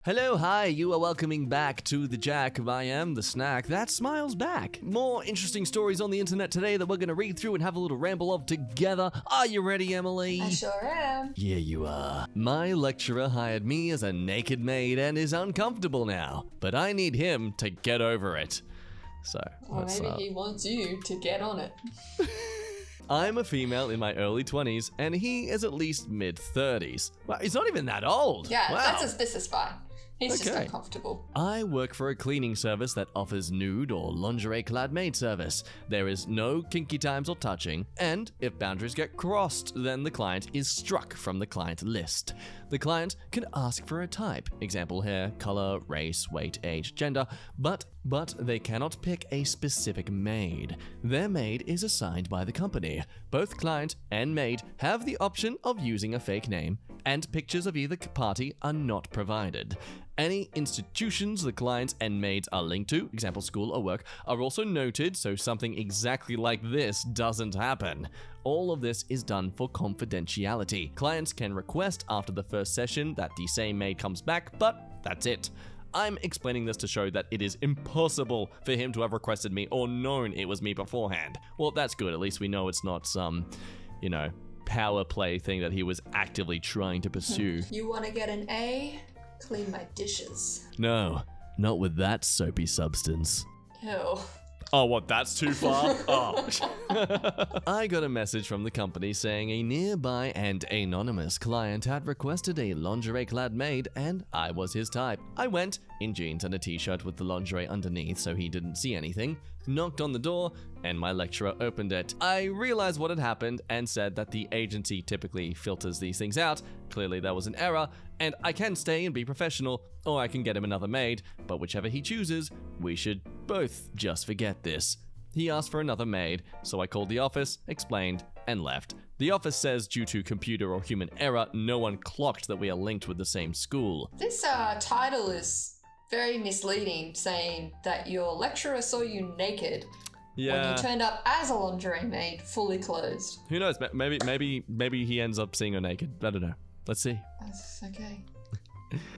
Hello, hi, you are welcoming back to the Jack. I am the snack that smiles back. More interesting stories on the internet today that we're going to read through and have a little ramble of together. Are you ready, Emily? I sure am. Yeah, you are. My lecturer hired me as a naked maid and is uncomfortable now, but I need him to get over it. So, or maybe he wants you to get on it. I'm a female in my early 20s, and he is at least mid-30s. Well, he's not even that old. Yeah, wow. This is fine. He's just uncomfortable. I work for a cleaning service that offers nude or lingerie-clad maid service. There is no kinky times or touching, and if boundaries get crossed, then the client is struck from the client list. The client can ask for a type, example hair, color, race, weight, age, gender, but they cannot pick a specific maid. Their maid is assigned by the company. Both client and maid have the option of using a fake name, and pictures of either party are not provided. Any institutions the clients and maids are linked to, example school or work, are also noted so something exactly like this doesn't happen. All of this is done for confidentiality. Clients can request after the first session that the same maid comes back, but that's it. I'm explaining this to show that it is impossible for him to have requested me or known it was me beforehand. Well, that's good. At least we know it's not some, power play thing that he was actively trying to pursue. You want to get an A? Clean my dishes. No, not with that soapy substance. Ew. Oh, what, that's too far? Oh. I got a message from the company saying a nearby and anonymous client had requested a lingerie-clad maid and I was his type. I went in jeans and a t-shirt with the lingerie underneath so he didn't see anything, knocked on the door, and my lecturer opened it. I realized what had happened and said that the agency typically filters these things out. Clearly there was an error, and I can stay and be professional, or I can get him another maid, but whichever he chooses, we should both just forget this. He asked for another maid, so I called the office, explained, and left. The office says due to computer or human error, no one clocked that we are linked with the same school. This title is very misleading, saying that your lecturer saw you naked when you turned up as a lingerie maid, fully clothed. Who knows? Maybe he ends up seeing her naked. I don't know. Let's see. That's okay.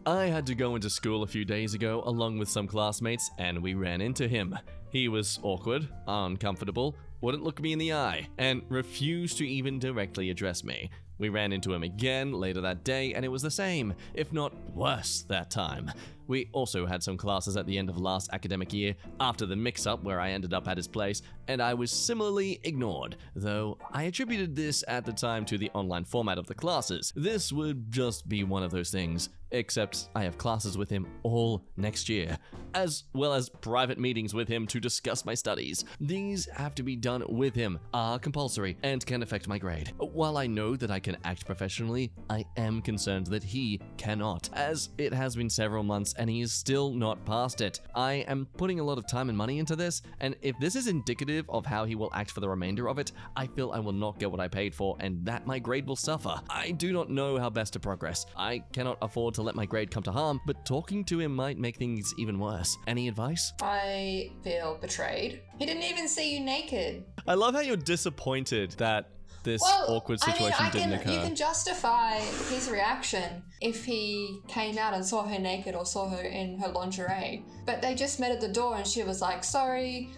I had to go into school a few days ago along with some classmates, and we ran into him. He was awkward, uncomfortable, wouldn't look me in the eye, and refused to even directly address me. We ran into him again later that day, and it was the same, if not worse, that time. We also had some classes at the end of last academic year after the mix-up where I ended up at his place, and I was similarly ignored, though I attributed this at the time to the online format of the classes. This would just be one of those things, except I have classes with him all next year, as well as private meetings with him to discuss my studies. These have to be done with him, are compulsory, and can affect my grade. While I know that I can act professionally, I am concerned that he cannot, as it has been several months and he is still not past it. I am putting a lot of time and money into this, and if this is indicative of how he will act for the remainder of it, I feel I will not get what I paid for and that my grade will suffer. I do not know how best to progress. I cannot afford to let my grade come to harm, but talking to him might make things even worse. Any advice? I feel betrayed. He didn't even see you naked. I love how you're disappointed that this awkward situation didn't occur. You can justify his reaction if he came out and saw her naked or saw her in her lingerie. But they just met at the door and she was like, sorry,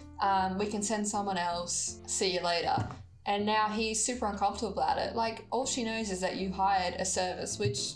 we can send someone else. See you later. And now he's super uncomfortable about it. Like, all she knows is that you hired a service, which,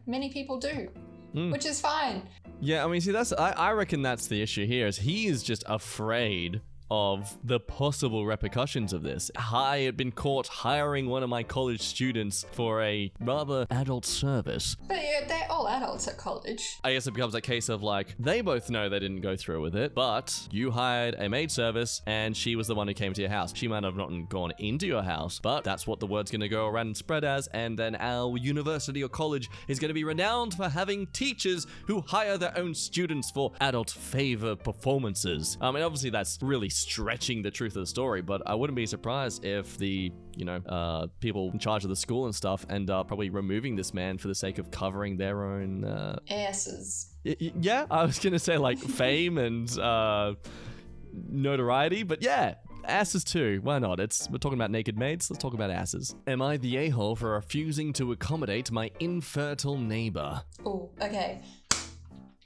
many people do, which is fine. Yeah, I mean, see, I reckon that's the issue here, is he is just afraid of the possible repercussions of this. I had been caught hiring one of my college students for a rather adult service. But yeah, they're all adults at college. I guess it becomes a case of like, they both know they didn't go through with it, but you hired a maid service and she was the one who came to your house. She might have not gone into your house, but that's what the word's going to go around and spread as, and then our university or college is going to be renowned for having teachers who hire their own students for adult favor performances. I mean, obviously that's really stretching the truth of the story, but I wouldn't be surprised if the, people in charge of the school and stuff end up probably removing this man for the sake of covering their own asses. Yeah, I was gonna say like fame and notoriety, but yeah, asses too. Why not? We're talking about naked maids. Let's talk about asses. Am I the a-hole for refusing to accommodate my infertile neighbor? Oh, okay.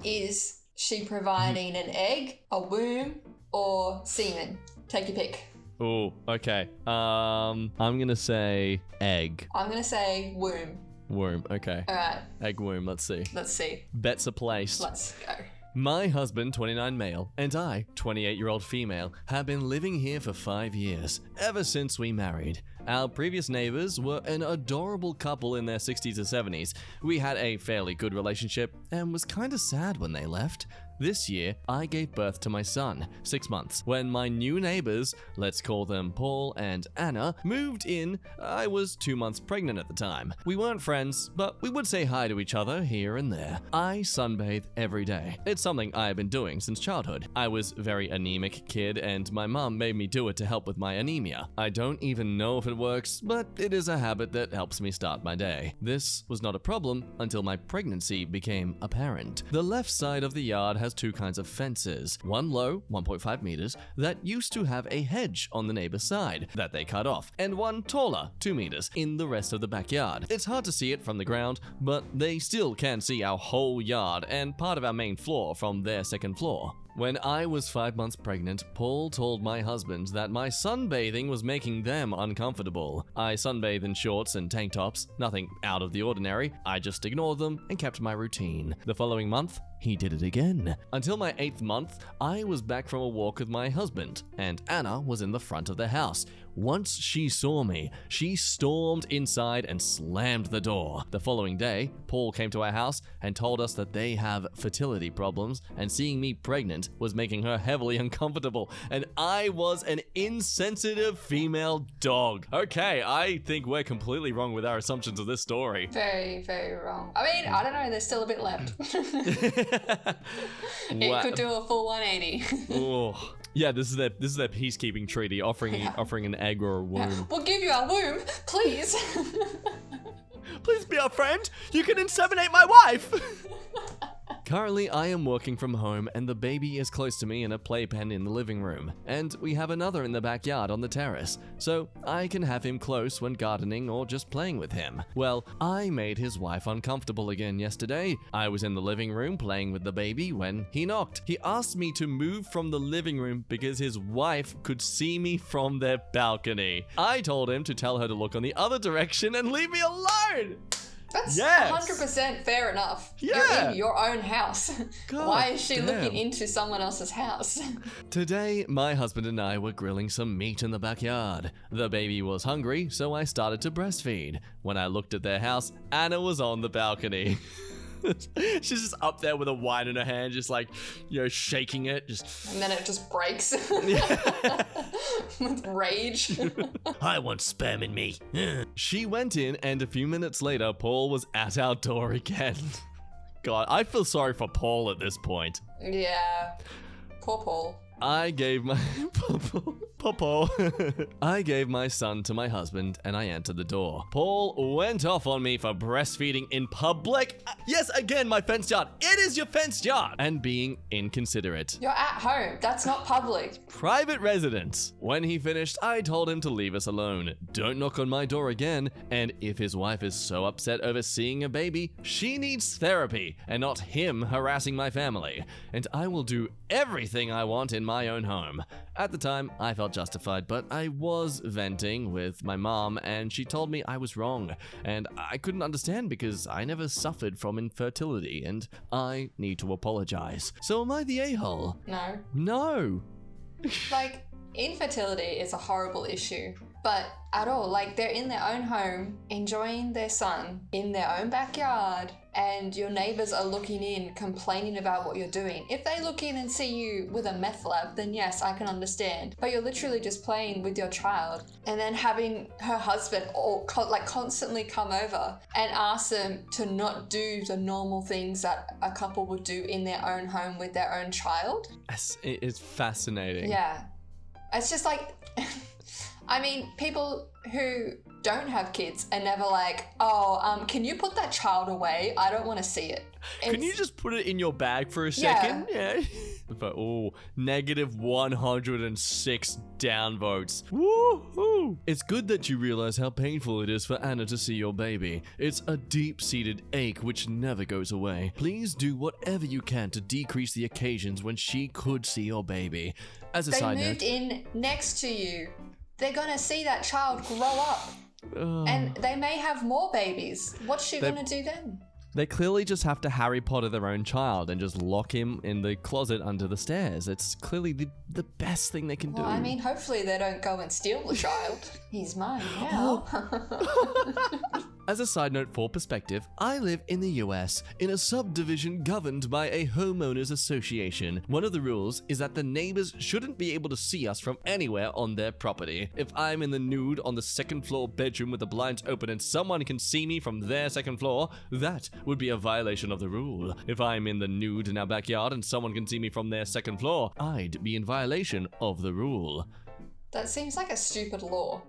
Is she providing an egg, a womb, or semen? Take your pick. Oh, okay. I'm gonna say egg. I'm gonna say womb. Womb, okay. All right. Egg womb, let's see. Let's see. Bets are placed. Let's go. My husband, 29 male, and I, 28-year-old female, have been living here for 5 years, ever since we married. Our previous neighbors were an adorable couple in their 60s or 70s. We had a fairly good relationship and was kinda sad when they left. This year, I gave birth to my son, 6 months. When my new neighbors, let's call them Paul and Anna, moved in, I was 2 months pregnant at the time. We weren't friends, but we would say hi to each other here and there. I sunbathe every day. It's something I have been doing since childhood. I was a very anemic kid, and my mom made me do it to help with my anemia. I don't even know if it works, but it is a habit that helps me start my day. This was not a problem until my pregnancy became apparent. The left side of the yard has 2 kinds of fences. One low, 1.5 meters, that used to have a hedge on the neighbor's side that they cut off, and one taller, 2 meters, in the rest of the backyard. It's hard to see it from the ground, but they still can see our whole yard and part of our main floor from their second floor. When I was 5 months pregnant, Paul told my husband that my sunbathing was making them uncomfortable. I sunbathe in shorts and tank tops, nothing out of the ordinary. I just ignored them and kept my routine. The following month, he did it again. Until my 8th month, I was back from a walk with my husband, and Anna was in the front of the house. Once she saw me, she stormed inside and slammed the door. The following day, Paul came to our house and told us that they have fertility problems, and seeing me pregnant was making her heavily uncomfortable, and I was an insensitive female dog. Okay, I think we're completely wrong with our assumptions of this story. Very, very wrong. I mean, I don't know, there's still a bit left. It could do a full 180. Oh. Yeah, this is their peacekeeping treaty, offering an egg or a womb. We'll give you our womb, please. Please be our friend. You can inseminate my wife. Currently, I am working from home and the baby is close to me in a playpen in the living room, and we have another in the backyard on the terrace, so I can have him close when gardening or just playing with him. Well, I made his wife uncomfortable again yesterday. I was in the living room playing with the baby when he knocked. He asked me to move from the living room because his wife could see me from their balcony. I told him to tell her to look on the other direction and leave me alone. That's 100% fair enough. Yeah. You're in your own house. God Why is she damn. looking into someone else's house? Today, my husband and I were grilling some meat in the backyard. The baby was hungry, so I started to breastfeed. When I looked at their house, Anna was on the balcony. She's just up there with a wine in her hand, just like, shaking it. And then it just breaks. With rage. I want sperm in me. She went in, and a few minutes later, Paul was at our door again. God, I feel sorry for Paul at this point. Yeah. Poor Paul. I gave my I gave my son to my husband and I entered the door. Paul went off on me for breastfeeding in public. Yes, again, my fenced yard. It is your fenced yard. And being inconsiderate. You're at home. That's not public. Private residence. When he finished, I told him to leave us alone. Don't knock on my door again. And if his wife is so upset over seeing a baby, she needs therapy and not him harassing my family. And I will do everything I want in my own home. At the time, I felt justified, but I was venting with my mom and she told me I was wrong. And I couldn't understand because I never suffered from infertility and I need to apologize. So am I the a-hole? No. No. Like, infertility is a horrible issue. But at all, like, they're in their own home, enjoying their son in their own backyard, and your neighbors are looking in, complaining about what you're doing. If they look in and see you with a meth lab, then yes, I can understand. But you're literally just playing with your child, and then having her husband constantly come over and ask them to not do the normal things that a couple would do in their own home with their own child. It's fascinating. Yeah. It's just like... I mean, people who don't have kids are never like, can you put that child away? I don't want to see it. Can you just put it in your bag for a second? Yeah. Negative 106 downvotes. Woohoo! It's good that you realize how painful it is for Anna to see your baby. It's a deep-seated ache which never goes away. Please do whatever you can to decrease the occasions when she could see your baby. As a side note... They moved in next to you. They're gonna see that child grow up. And they may have more babies. What's she gonna do then? They clearly just have to Harry Potter their own child and just lock him in the closet under the stairs. It's clearly the best thing they can do. Well, I mean, hopefully they don't go and steal the child. He's mine now. As a side note for perspective, I live in the US, in a subdivision governed by a homeowners association. One of the rules is that the neighbors shouldn't be able to see us from anywhere on their property. If I'm in the nude on the second floor bedroom with the blinds open and someone can see me from their second floor, that would be a violation of the rule. If I'm in the nude in our backyard and someone can see me from their second floor, I'd be in violation of the rule. That seems like a stupid law.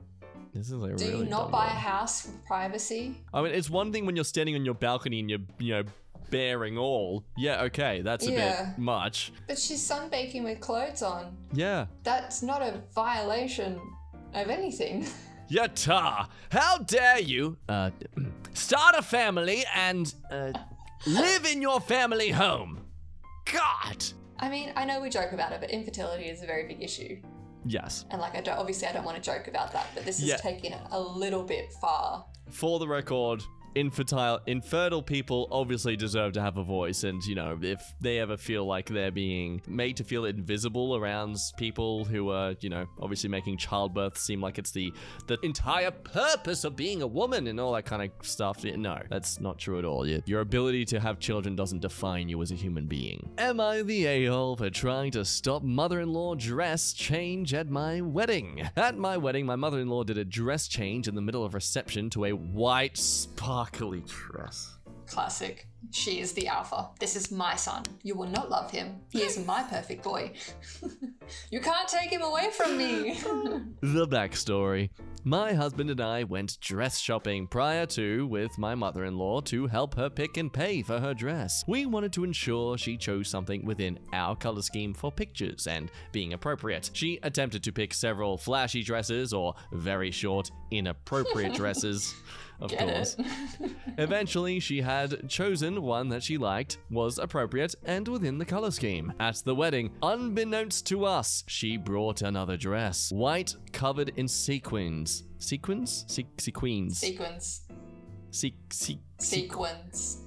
This is like Do really you not dumb buy law. a house for privacy? I mean, it's one thing when you're standing on your balcony and you're bearing all. Yeah, okay, that's a bit much. But she's sunbaking with clothes on. Yeah. That's not a violation of anything. Yatta! How dare you start a family and live in your family home? God! I mean, I know we joke about it, but infertility is a very big issue. Yes. And like, I don't want to joke about that, but this is taking it a little bit far. For the record, infertile people obviously deserve to have a voice, and if they ever feel like they're being made to feel invisible around people who are obviously making childbirth seem like it's the entire purpose of being a woman and all that kind of stuff, no, that's not true at all. Your ability to have children doesn't define you as a human being. Am I the a-hole for trying to stop mother-in-law dress change at my wedding? At my wedding, my mother-in-law did a dress change in the middle of reception to a white sparkly dress. Classic. She is the alpha. This is my son. You will not love him. He is my perfect boy. You can't take him away from me. The backstory. My husband and I went dress shopping prior to with my mother-in-law to help her pick and pay for her dress. We wanted to ensure she chose something within our color scheme for pictures and being appropriate. She attempted to pick several flashy dresses or very short, inappropriate dresses. Of course. Eventually, she had chosen one that she liked, was appropriate, and within the color scheme. At the wedding, unbeknownst to us, she brought another dress. White, covered in sequins. Sequins? Sequins. Sequins.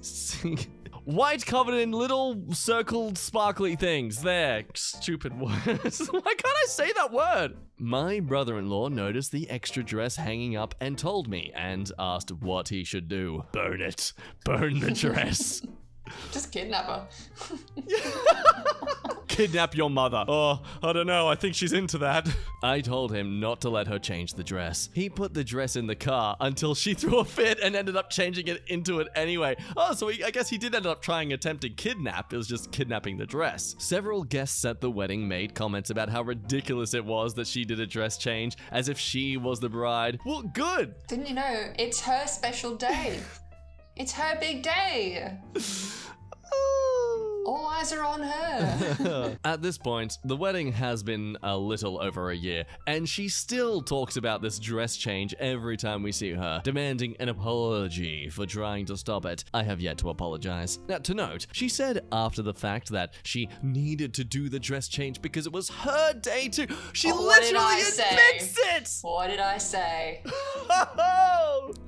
Sequins. White covered in little circled sparkly things. There. Stupid words. Why can't I say that word? My brother-in-law noticed the extra dress hanging up and told me and asked what he should do. Burn it. Burn the dress. Just kidnap her. Kidnap your mother. Oh, I don't know. I think she's into that. I told him not to let her change the dress. He put the dress in the car until she threw a fit and ended up changing it into it anyway. Oh, so I guess he did end up trying attempting kidnap. It was just kidnapping the dress. Several guests at the wedding made comments about how ridiculous it was that she did a dress change as if she was the bride. Well, good. Didn't you know? It's her special day. It's her big day. All eyes are on her. At this point, the wedding has been a little over a year, and she still talks about this dress change every time we see her, demanding an apology for trying to stop it. I have yet to apologize. Now, to note, she said after the fact that she needed to do the dress change because it was her day too. She literally admits it! What did I say?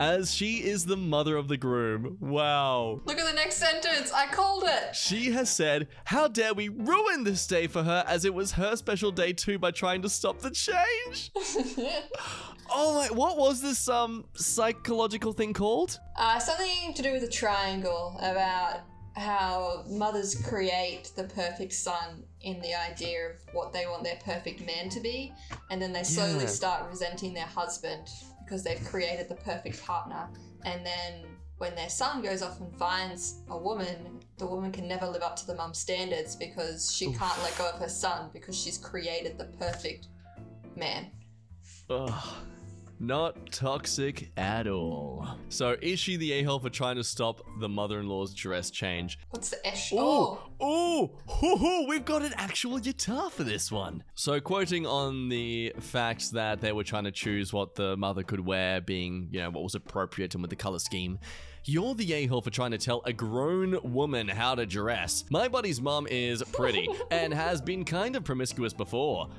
As she is the mother of the groom. Wow. Look at the next sentence. I called it. She has said, how dare we ruin this day for her as it was her special day too by trying to stop the change? Oh my, what was this psychological thing called? Something to do with a triangle, about how mothers create the perfect son in the idea of what they want their perfect man to be, and then they slowly start resenting their husband because they've created the perfect partner, and then when their son goes off and finds a woman, the woman can never live up to the mum's standards because she can't let go of her son because she's created the perfect man. Ugh. Not toxic at all. So is she the a-hole for trying to stop the mother-in-law's dress change? What's the esh? We've got an actual guitar for this one. So quoting on the fact that they were trying to choose what the mother could wear, being, what was appropriate and with the color scheme. You're the a-hole for trying to tell a grown woman how to dress. My buddy's mom is pretty and has been kind of promiscuous before.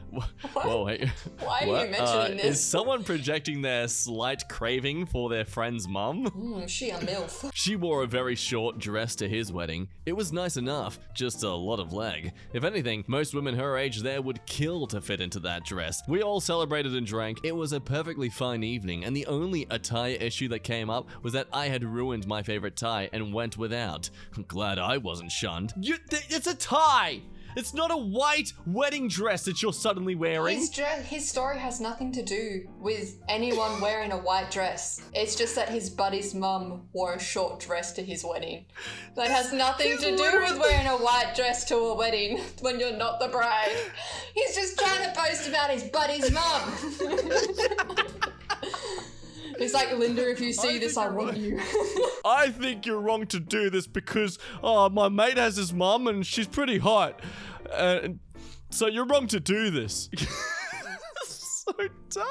Whoa, hey. Why are you mentioning this? Is someone projecting their slight craving for their friend's mom? She a MILF. She wore a very short dress to his wedding. It was nice enough, just a lot of leg. If anything, most women her age there would kill to fit into that dress. We all celebrated and drank. It was a perfectly fine evening, and the only attire issue that came up was that I had ruined my favorite tie and went without. I'm glad I wasn't shunned. It's a tie! It's not a white wedding dress that you're suddenly wearing. His story has nothing to do with anyone wearing a white dress. It's just that his buddy's mum wore a short dress to his wedding. That has nothing to do with wearing a white dress to a wedding when you're not the bride. He's just trying to boast about his buddy's mum. It's like, Linda, if you see this, I want you. I think you're wrong to do this because, my mate has his mum and she's pretty hot. So you're wrong to do this. So dumb.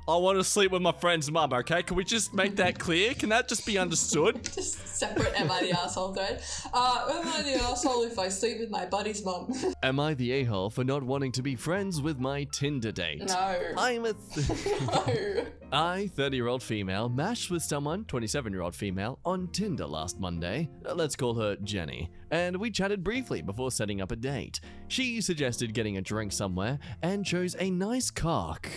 I want to sleep with my friend's mum, okay? Can we just make that clear? Can that just be understood? Just separate am I the asshole thread. Am I the asshole if I sleep with my buddy's mum? Am I the a-hole for not wanting to be friends with my Tinder date? No. I'm a... No. I, 30-year-old female, matched with someone, 27-year-old female, on Tinder last Monday. Let's call her Jenny. And we chatted briefly before setting up a date. She suggested getting a drink somewhere and chose a nice cock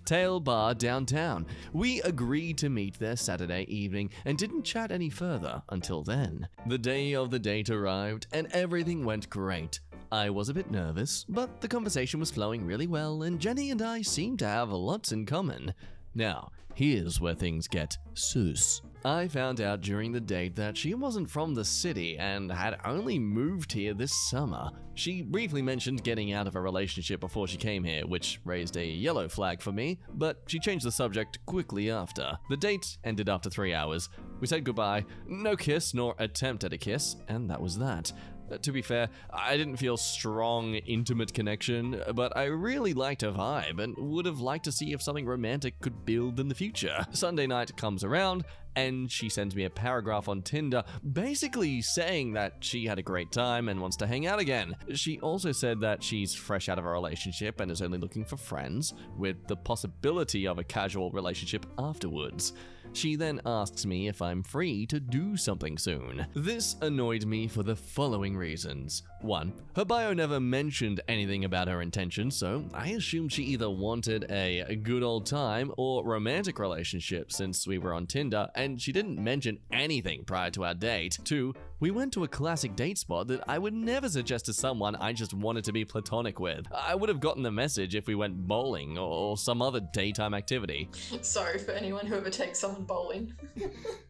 tail bar downtown. We agreed to meet there Saturday evening and didn't chat any further until then. The day of the date arrived and everything went great. I was a bit nervous, but the conversation was flowing really well and Jenny and I seemed to have lots in common. Now, here's where things get sus. I found out during the date that she wasn't from the city and had only moved here this summer. She briefly mentioned getting out of a relationship before she came here, which raised a yellow flag for me, but she changed the subject quickly after. The date ended after 3 hours. We said goodbye, no kiss nor attempt at a kiss, and that was that. To be fair, I didn't feel strong, intimate connection, but I really liked her vibe and would have liked to see if something romantic could build in the future. Sunday night comes around, and she sends me a paragraph on Tinder basically saying that she had a great time and wants to hang out again. She also said that she's fresh out of a relationship and is only looking for friends, with the possibility of a casual relationship afterwards. She then asks me if I'm free to do something soon. This annoyed me for the following reasons. 1. Her bio never mentioned anything about her intentions, so I assumed she either wanted a good old time or romantic relationship since we were on Tinder, and she didn't mention anything prior to our date. 2. We went to a classic date spot that I would never suggest to someone I just wanted to be platonic with. I would have gotten the message if we went bowling or some other daytime activity. Sorry for anyone who ever takes someone bowling.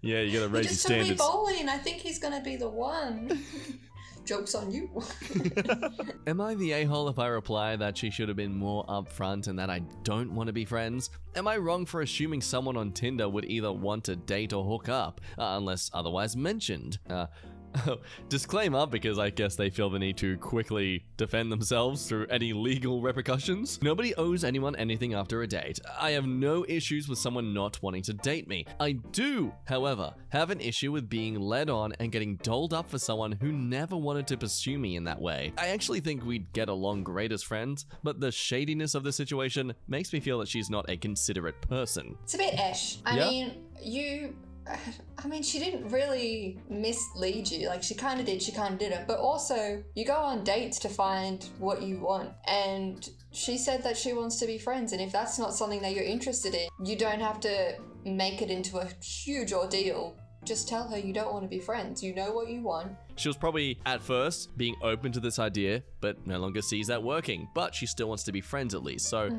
Yeah, you gotta raise your standards. He just took me bowling. I think he's gonna be the one. Joke's on you. Am I the a-hole if I reply that she should have been more upfront and that I don't want to be friends? Am I wrong for assuming someone on Tinder would either want to date or hook up, unless otherwise mentioned? Disclaimer, because I guess they feel the need to quickly defend themselves through any legal repercussions. Nobody owes anyone anything after a date. I have no issues with someone not wanting to date me. I do, however, have an issue with being led on and getting doled up for someone who never wanted to pursue me in that way. I actually think we'd get along great as friends, but the shadiness of the situation makes me feel that she's not a considerate person. It's a bit Ash. I mean, she didn't really mislead you. Like, she kind of did, she kind of didn't. But also, you go on dates to find what you want. And she said that she wants to be friends. And if that's not something that you're interested in, you don't have to make it into a huge ordeal. Just tell her you don't want to be friends. You know what you want. She was probably at first being open to this idea, but no longer sees that working. But she still wants to be friends at least. So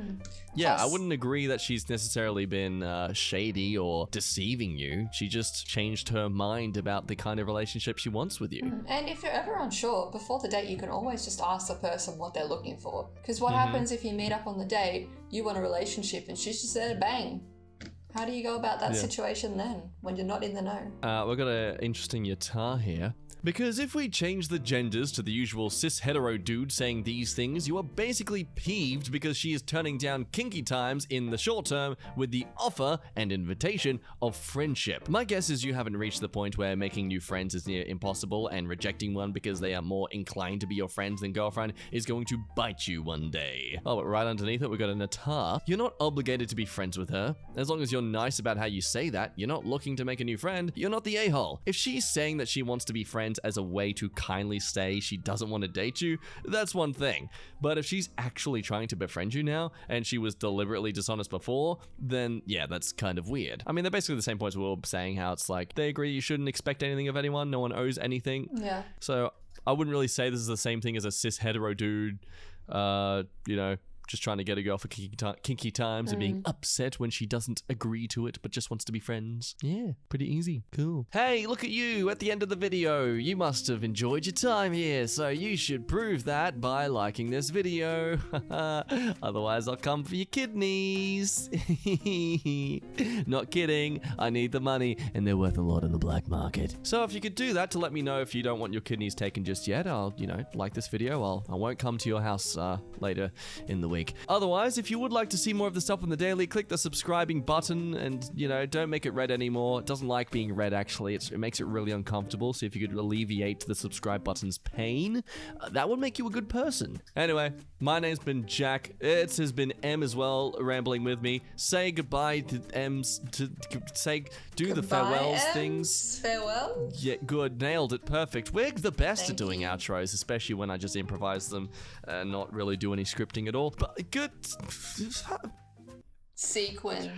yeah, I wouldn't agree that she's necessarily been shady or deceiving you. She just changed her mind about the kind of relationship she wants with you. And if you're ever unsure, before the date, you can always just ask the person what they're looking for. Because what happens if you meet up on the date, you want a relationship, and she's just there, bang. How do you go about that situation then, when you're not in the know? We've got an interesting yatar here. Because if we change the genders to the usual cis-hetero dude saying these things, you are basically peeved because she is turning down kinky times in the short term with the offer and invitation of friendship. My guess is you haven't reached the point where making new friends is near impossible, and rejecting one because they are more inclined to be your friends than girlfriend is going to bite you one day. Oh, but right underneath it, we got a natar. You're not obligated to be friends with her. As long as you're nice about how you say that, you're not looking to make a new friend, you're not the a-hole. If she's saying that she wants to be friends as a way to kindly say she doesn't want to date you, that's one thing. But if she's actually trying to befriend you now, and she was deliberately dishonest before, then yeah, that's kind of weird. I mean, they're basically the same points we were saying, how it's like, they agree you shouldn't expect anything of anyone, no one owes anything. Yeah. So I wouldn't really say this is the same thing as a cis-hetero dude, you know, just trying to get a girl for kinky times and being upset when she doesn't agree to it but just wants to be friends. Yeah, pretty easy. Cool. Hey, look at you at the end of the video. You must have enjoyed your time here, so you should prove that by liking this video. Otherwise, I'll come for your kidneys. Not kidding. I need the money and they're worth a lot in the black market. So if you could do that to let me know if you don't want your kidneys taken just yet, I'll, you know, like this video. I won't come to your house later in the week. Otherwise, if you would like to see more of the stuff on the daily, click the subscribing button and, you know, don't make it red anymore. It doesn't like being red, actually. It makes it really uncomfortable. So if you could alleviate the subscribe button's pain, that would make you a good person. Anyway, my name's been Jack. It has been Em as well, rambling with me. Say goodbye to Ems, do the farewells Ems. things. Farewell? Yeah, good. Nailed it. Perfect. We're the best at doing outros, especially when I just improvise them and not really do any scripting at all. But good. Sequins.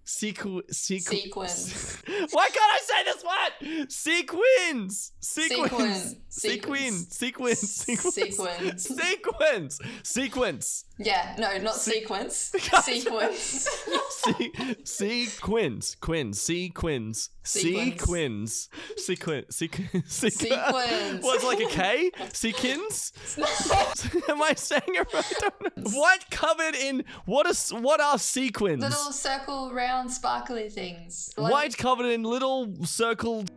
Sequins. Why can't I say this word? Sequins. Yeah, no, not sequence. Sequence. Sequins. Sequins. What's like a K? Sequins? Am I saying it right? I don't know. What covered in what are sequins? Little circle, round, sparkly things. White covered in little circled